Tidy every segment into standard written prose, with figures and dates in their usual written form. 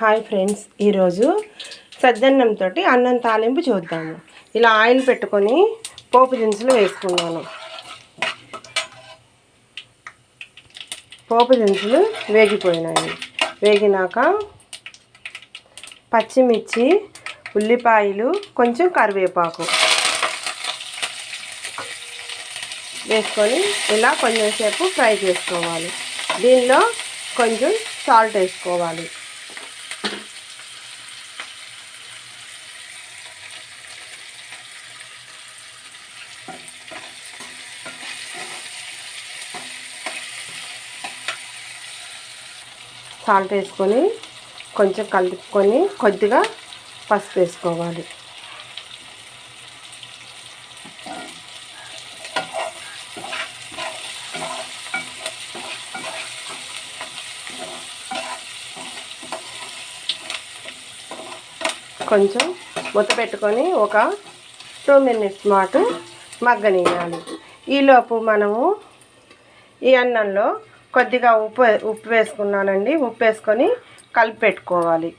Hi friends, ఈరోజు సజ్జన్నంతో అన్నం తాలింపు చూద్దాము. ఇలా ఆయిల్ పెట్టుకొని పోపు దినుసులు వేసుకున్నాను. పోపు దినుసులు వేగిపోయినాయి. వేగినాక పచ్చిమిర్చి, ఉల్లిపాయలు, కొంచెం కరివేపాకు వేసుకొని ఇలా కొంచెం సేపు ఫ్రై చేసుకోవాలి. దీనిలో కొంచెం సాల్ట్ వేసుకోవాలి. సాల్ట్ వేసుకొని కొంచెం కలుపుకొని కొద్దిగా పసుపు వేసుకోవాలి. కొంచెం మూత పెట్టుకొని ఒక 2 minutes పాటు మగ్గనియాలి. ఈలోపు మనము ఈ అన్నంలో కొద్దిగా ఉప్పు వేసుకున్నానండి. ఉప్పు వేసుకొని కలిపి పెట్టుకోవాలి.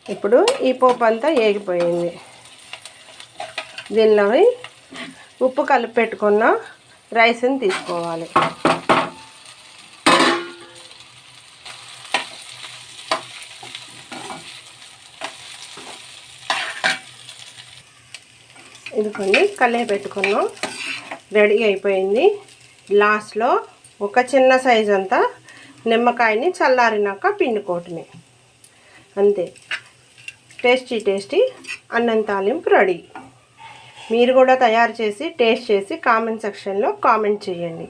ఇప్పుడు ఈ పోపు అంతా ఏగిపోయింది. దీనిలో ఉప్పు కలిపి పెట్టుకున్న రైస్ని తీసుకోవాలి. ఇది కొన్ని కలిపి పెట్టుకున్నాం. రెడీ అయిపోయింది. లాస్ట్లో ఒక చిన్న సైజు అంతా నిమ్మకాయని చల్లారినాక పిండుకోవటమే. అంతే, టేస్టీ అన్నం తాలింపు రెడీ. మీరు కూడా తయారు చేసి టేస్ట్ చేసి కామెంట్ సెక్షన్లో కామెంట్ చేయండి.